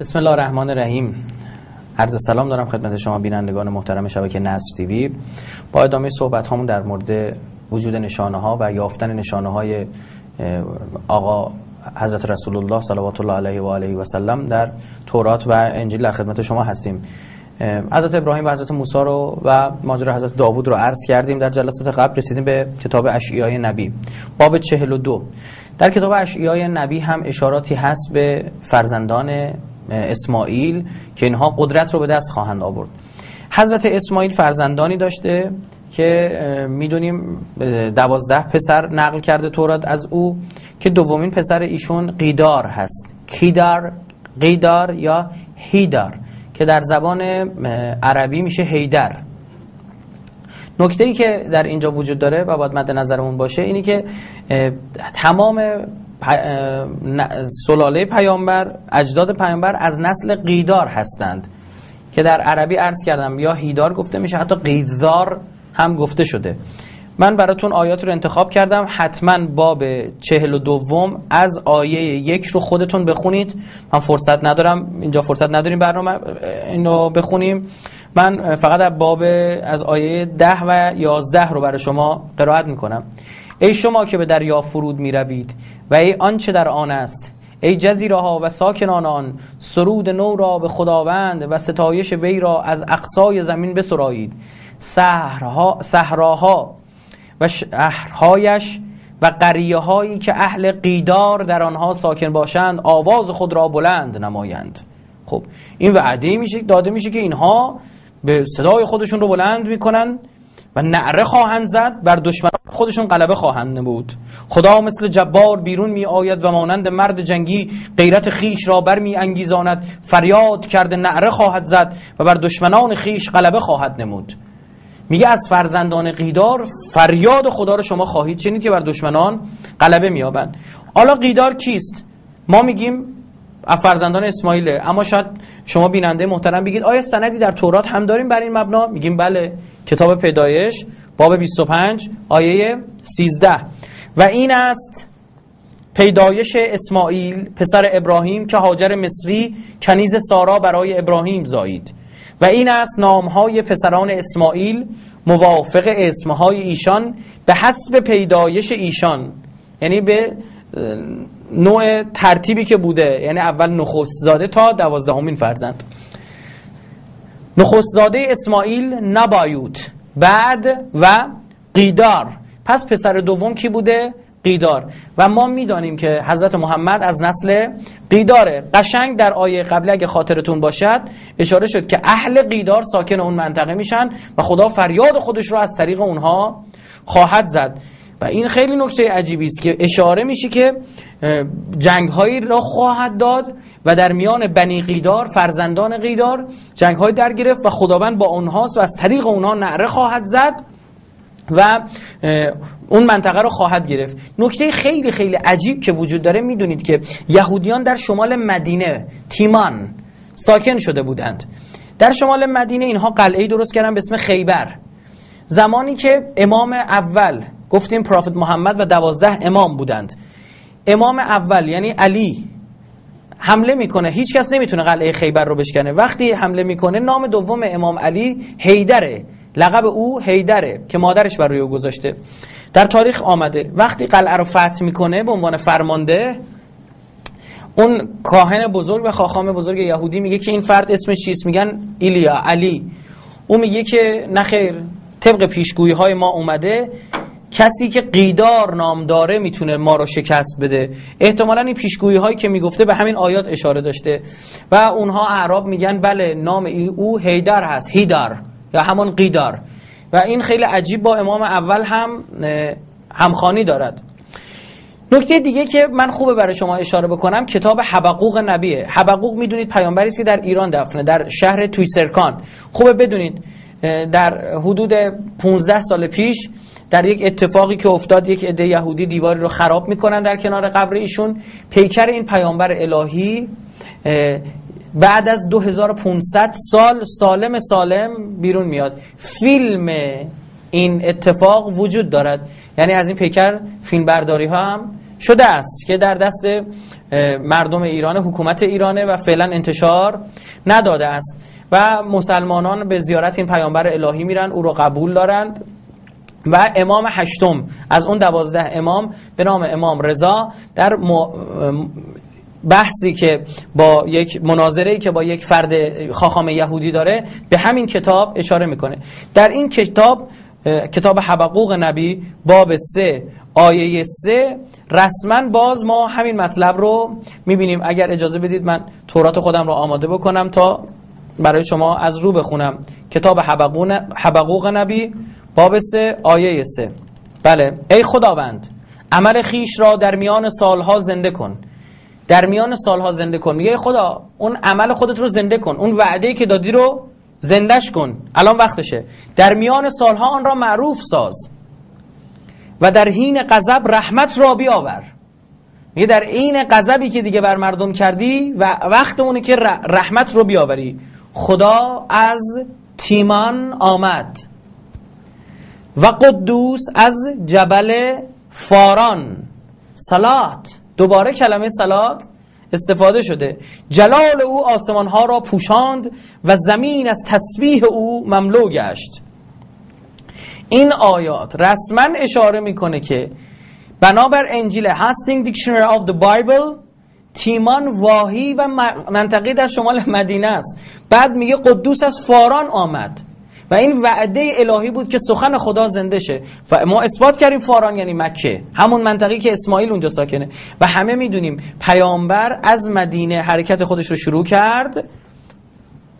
بسم الله الرحمن الرحیم. عرض سلام دارم خدمت شما بینندگان محترم شبکه نصر تیوی. با ادامه صحبت هامون در مورد وجود نشانه ها و یافتن نشانه های آقا حضرت رسول الله صلوات الله علیه و آله و سلم در تورات و انجیل در خدمت شما هستیم. حضرت ابراهیم و حضرت موسی رو و ماجرا حضرت داوود رو عرض کردیم. در جلسات قبل رسیدیم به کتاب اشعیای نبی باب 42. در کتاب اشعیای نبی هم اشاراتی هست به فرزندان اسماعیل که اینها قدرت رو به دست خواهند آورد. حضرت اسماعیل فرزندانی داشته که میدونیم 12 پسر نقل کرده تورات از او که دومین پسر ایشون قیدار هست. قیدار یا هیدار که در زبان عربی میشه هیدر. نکته‌ای که در اینجا وجود داره و باید مد نظرمون باشه اینی که تمام سلاله پیامبر، اجداد پیامبر از نسل قیدار هستند که در عربی عرض کردم یا هیدار گفته میشه، حتی قیدار هم گفته شده. من براتون آیات رو انتخاب کردم، حتما باب 42 از آیه 1 رو خودتون بخونید. من فرصت ندارم، اینجا فرصت نداریم برنامه اینو بخونیم. من فقط از آیه 10 و 11 رو برای شما قرائت میکنم. ای شما که به دریا فرود می روید و ای آنچه در آن است، ای جزیره ها و ساکنان آن، سرود نو را به خداوند و ستایش وی را از اقصای زمین بسرایید. صحراها و شهرهایش و قریه هایی که اهل قیدار در آنها ساکن باشند آواز خود را بلند نمایند. خب این وعده داده میشه که اینها به صدای خودشون رو بلند میکنن و نعره خواهند زد، بر دشمنان خودشون غلبه خواهند نمود. خدا مثل جبار بیرون می آید و مانند مرد جنگی غیرت خیش را بر می انگیزاند. فریاد کرده نعره خواهد زد و بر دشمنان خیش غلبه خواهد نمود. میگه از فرزندان قیدار فریاد خدا رو شما خواهید شنید که بر دشمنان غلبه می‌یابند. حالا قیدار کیست؟ ما میگیم از فرزندان اسماعیله، اما شاید شما بیننده محترم بگید آیا سندی در تورات هم داریم بر این مبنا؟ میگیم بله. کتاب پیدایش باب 25 آیه 13 و این است پیدایش اسماعیل پسر ابراهیم که هاجر مصری کنیز سارا برای ابراهیم زایید. و این است نامهای پسران اسماعیل موافق اسمهای ایشان به حسب پیدایش ایشان، یعنی به نوع ترتیبی که بوده، یعنی اول نخست زاده تا 12مین فرزند. نخست زاده اسماعیل نبایوت، بعد و قیدار. پس پسر دوم کی بوده؟ قیدار. و ما میدانیم که حضرت محمد از نسل قیداره. قشنگ در آیه قبلی اگه خاطرتون باشد اشاره شد که اهل قیدار ساکن اون منطقه میشن و خدا فریاد خودش رو از طریق اونها خواهد زد. و این خیلی نکته عجیبی است که اشاره میشه که جنگ‌هایی را خواهد داد و در میان بنی قیدار، فرزندان قیدار، جنگ‌های در گرفت و خداوند با اونهاست و از طریق اونها نعره خواهد زد و اون منطقه رو خواهد گرفت. نکته خیلی خیلی عجیب که وجود داره، میدونید که یهودیان در شمال مدینه تیمان ساکن شده بودند. در شمال مدینه اینها قلعه‌ای درست کردن به اسم خیبر. زمانی که امام اول، گفتیم پروفت محمد و 12 امام بودند، امام اول یعنی علی حمله میکنه، هیچ کس نمیتونه قلعه خیبر رو بشکنه. وقتی حمله میکنه نام دوم امام علی هیدره، لقب او هیدره که مادرش بر روی او گذاشته. در تاریخ آمده وقتی قلعه رو فتح میکنه به عنوان فرمانده، اون کاهن بزرگ و خاخام بزرگ یهودی میگه که این فرد اسمش چیست؟ میگن ایلیا، علی. او میگه که نخیر، طبق پیشگویی های ما اومده کسی که قیدار نام داره میتونه ما رو شکست بده. احتمالاً این پیشگویی هایی که میگفته به همین آیات اشاره داشته و اونها اعراب میگن بله نام او هیدر هست، هیدار یا همون قیدار. و این خیلی عجیب با امام اول هم همخوانی دارد. نکته دیگه که من خوبه برای شما اشاره بکنم کتاب حبقوق نبیه. حبقوق میدونید پیامبری است که در ایران دفنه، در شهر تویسرکان. خوبه بدونید در حدود 15 سال پیش در یک اتفاقی که افتاد، یک عده یهودی دیواری رو خراب میکنن در کنار قبر ایشون. پیکر این پیامبر الهی بعد از 2500 سال سالم بیرون میاد. فیلم این اتفاق وجود دارد، یعنی از این پیکر فیلم برداری ها هم شده است که در دست مردم ایران، حکومت ایرانه و فعلا انتشار نداده است و مسلمانان به زیارت این پیامبر الهی میرن، او رو قبول دارند و امام هشتم از اون 12 امام به نام امام رضا در بحثی که با یک مناظره‌ای که با یک فرد خاخام یهودی داره به همین کتاب اشاره میکنه. در این کتاب، کتاب حبقوق نبی باب 3 آیه 3 رسما باز ما همین مطلب رو میبینیم. اگر اجازه بدید من تورات خودم رو آماده بکنم تا برای شما از رو بخونم. کتاب حبقوق نبی باب 3 آیه 3. بله. ای خداوند عمل خیش را در میان سالها زنده کن. در میان سالها زنده کن. میگه خدا اون عمل خودت رو زنده کن، اون وعده‌ای که دادی رو زندهش کن، الان وقتشه. در میان سالها آن را معروف ساز و در حین غضب رحمت را بیاور. میگه در حین غضبی که دیگه بر مردم کردی و وقت اونه که رحمت رو بیاوری. خدا از تیمان آمد و قدوس از جبل فاران. صلات، دوباره کلمه صلات استفاده شده. جلال او آسمانها را پوشاند و زمین از تسبیح او مملو گشت. این آیات رسما اشاره میکنه که بنابر انجیل هاستینگ دیکشنری آف دی بایبل تیمان واهی و منطقه در شمال مدینه است. بعد میگه قدوس از فاران آمد و این وعده الهی بود که سخن خدا زنده شه و ما اثبات کردیم فاران یعنی مکه، همون منطقه‌ای که اسماعیل اونجا ساکنه و همه میدونیم پیامبر از مدینه حرکت خودش رو شروع کرد،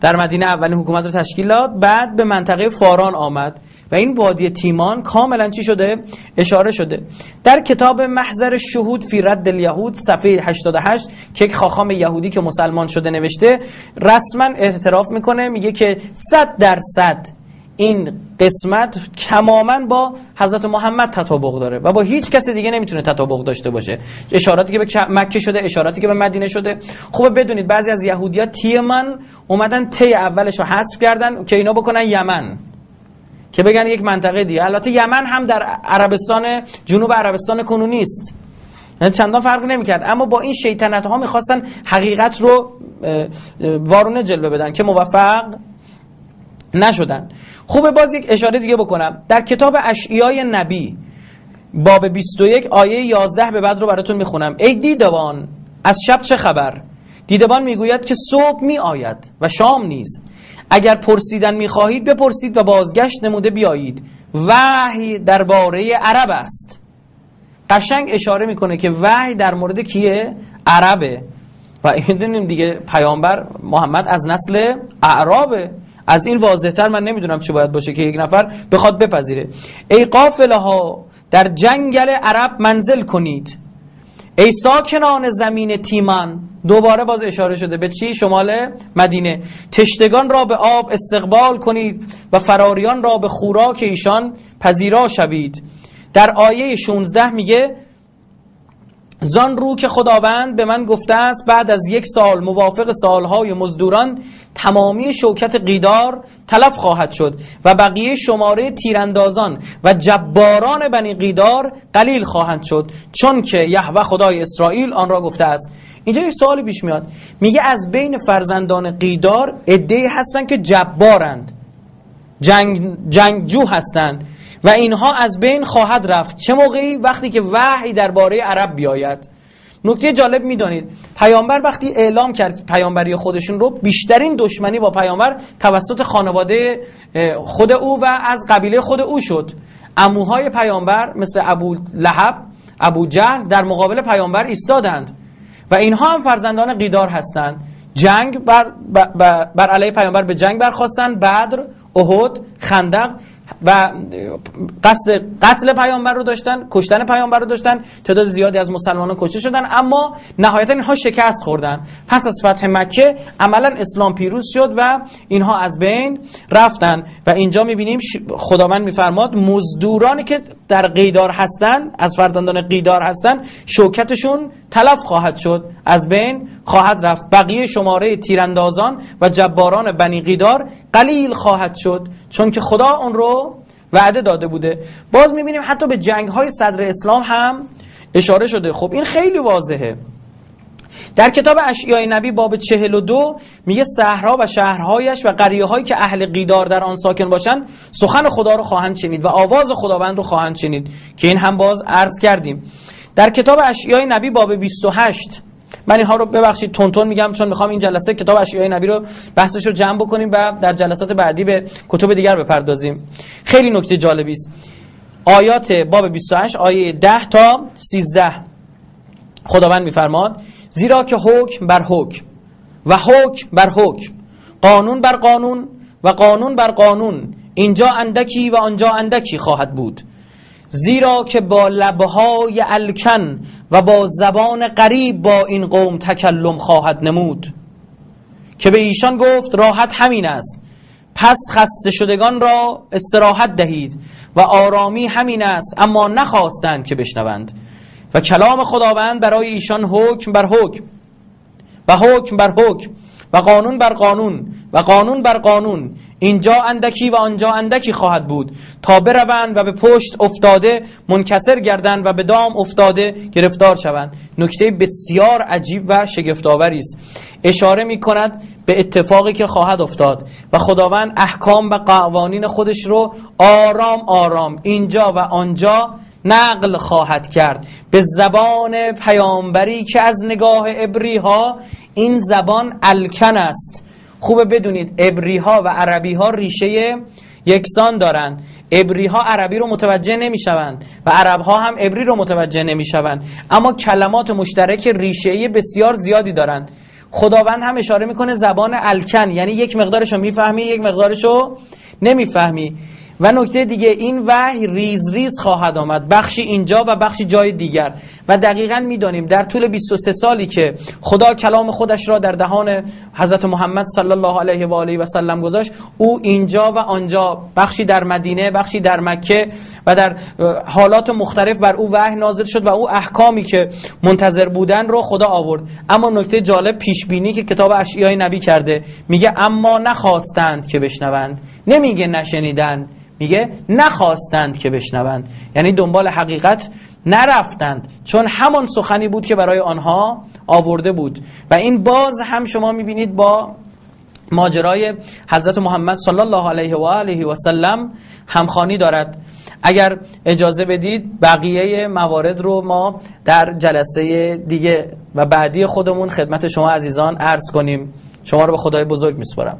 در مدینه اولین حکومت رو تشکیل داد، بعد به منطقه فاران آمد و این وادی تیمان کاملا چی شده؟ اشاره شده. در کتاب محضر شهود فی رد الیهود صفحه 88 که یک خاخام یهودی که مسلمان شده نوشته، رسما اعتراف میکنه، میگه که 100% این قسمت تماما با حضرت محمد تطابق داره و با هیچ کس دیگه نمیتونه تطابق داشته باشه. اشاراتی که به مکه شده، اشاراتی که به مدینه شده. خوبه بدونید بعضی از یهودی‌ها تیمان اومدن تی اولش رو حذف کردن که اینا بکنن یمن، که بگن یک منطقه دیگه. البته یمن هم در عربستان، جنوب عربستان کنونی است، چندان فرق نمی‌کرد، اما با این شیطنت‌ها می‌خواستن حقیقت رو وارونه جلوه بدن که موفق نشدن. خوبه باز یک اشاره دیگه بکنم. در کتاب اشعیای نبی باب 21 آیه 11 به بعد رو براتون میخونم. ای دیدبان از شب چه خبر؟ دیدبان میگوید که صبح می آید و شام نیز. اگر پرسیدن میخواهید بپرسید و بازگشت نموده بیایید. وحی درباره عرب است. قشنگ اشاره میکنه که وحی در مورد کیه؟ عربه. و میدونیم دیگه پیامبر محمد از نسل اعرابه. از این واضح‌تر من نمیدونم چی باید باشه که یک نفر بخواد بپذیره. ای قافله ها در جنگل عرب منزل کنید. ای ساکنان زمین تیمان، دوباره باز اشاره شده به چی؟ شمال مدینه. تشتگان را به آب استقبال کنید و فراریان را به خوراک ایشان پذیرا شوید. در آیه 16 میگه زان رو که خداوند به من گفته است بعد از 1 سال موافق سالهای مزدوران تمامی شوکت قیدار تلف خواهد شد و بقیه شماره تیراندازان و جباران بنی قیدار قلیل خواهند شد، چون که یهوه خدای اسرائیل آن را گفته است. اینجا یک سوالی پیش میاد، میگه از بین فرزندان قیدار عده‌ای هستن که جبارند، جنگجو هستند و اینها از بین خواهد رفت. چه موقعی؟ وقتی که وحی درباره عرب بیاید. نکته جالب میدانید پیامبر وقتی اعلام کرد پیامبری خودشون رو، بیشترین دشمنی با پیامبر توسط خانواده خود او و از قبیله خود او شد. عموهای پیامبر مثل ابو لهب، ابو جهل در مقابل پیامبر ایستادند و اینها هم فرزندان قیدار هستند. جنگ بر علیه پیامبر به جنگ برخاستند، بدر، احد، خندق و قصد قتل پیامبر رو داشتن، کشتن پیامبر رو داشتن. تعداد زیادی از مسلمانان کشته شدن، اما نهایتا اینها شکست خوردن. پس از فتح مکه عملا اسلام پیروز شد و اینها از بین رفتن و اینجا میبینیم خداوند میفرماد مزدورانی که در قیدار هستن، از فرزندان قیدار هستن، شوکتشون تلف خواهد شد، از بین خواهد رفت. بقیه شماره تیراندازان و جباران بنی قیدار قلیل خواهد شد، چون که خدا اون رو وعده داده بوده. باز میبینیم حتی به جنگ های صدر اسلام هم اشاره شده. خب این خیلی واضحه. در کتاب اشعیای نبی باب 42 میگه صحرا و شهرهایش و قریه‌هایی که اهل قیدار در آن ساکن باشند سخن خدا رو خواهند شنید و آواز خداوند رو خواهند شنید که این هم باز عرض کردیم. در کتاب اشعیای نبی باب 28، من اینها رو ببخشید تون میگم چون میخوام این جلسه کتاب اشعیای نبی رو بحثش رو جمع بکنیم و در جلسات بعدی به کتب دیگر بپردازیم. خیلی نکته جالبی است. آیات باب 28 آیه 10 تا 13 خداوند میفرماد زیرا که حکم بر حکم و حکم بر حکم، قانون بر قانون و قانون بر قانون، اینجا اندکی و آنجا اندکی خواهد بود. زیرا که با لبهای الکن و با زبان غریب با این قوم تکلم خواهد نمود که به ایشان گفت راحت همین است، پس خسته شدگان را استراحت دهید و آرامی همین است، اما نخواستند که بشنوند. و کلام خداوند برای ایشان حکم بر حکم و حکم بر حکم و قانون بر قانون و قانون بر قانون، اینجا اندکی و آنجا اندکی خواهد بود، تا بروند و به پشت افتاده منکسر گردند و به دام افتاده گرفتار شوند. نکته بسیار عجیب و شگفت‌آوری است. اشاره می‌کند به اتفاقی که خواهد افتاد و خداوند احکام و قوانین خودش رو آرام آرام اینجا و آنجا نقل خواهد کرد به زبان پیامبری که از نگاه عبری ها این زبان الکن است. خوبه بدونید عبری ها و عربی ها ریشه یکسان دارند. عبری ها عربی رو متوجه نمیشوند و عرب ها هم عبری رو متوجه نمیشوند، اما کلمات مشترک ریشه‌ای بسیار زیادی دارند. خداوند هم اشاره میکنه زبان الکن، یعنی یک مقدارشو میفهمی یک مقدارشو نمیفهمی. و نکته دیگه این وحی ریز ریز خواهد آمد، بخشی اینجا و بخشی جای دیگر. و دقیقاً میدانیم در طول 23 سالی که خدا کلام خودش را در دهان حضرت محمد صلی الله علیه و آله و سلم گذاشت، او اینجا و آنجا، بخشی در مدینه، بخشی در مکه و در حالات مختلف بر او وحی نازل شد و او احکامی که منتظر بودن رو خدا آورد. اما نکته جالب پیش بینی که کتاب اشعیای نبی کرده، میگه اما نخواستند که بشنوند، نمیگه نشنیدن، میگه نخواستند که بشنوند، یعنی دنبال حقیقت نرفتند، چون همان سخنی بود که برای آنها آورده بود. و این باز هم شما میبینید با ماجرای حضرت محمد صلی الله علیه و آله و سلم همخوانی دارد. اگر اجازه بدید بقیه موارد رو ما در جلسه دیگه و بعدی خودمون خدمت شما عزیزان عرض کنیم. شما رو به خدای بزرگ میسپارم.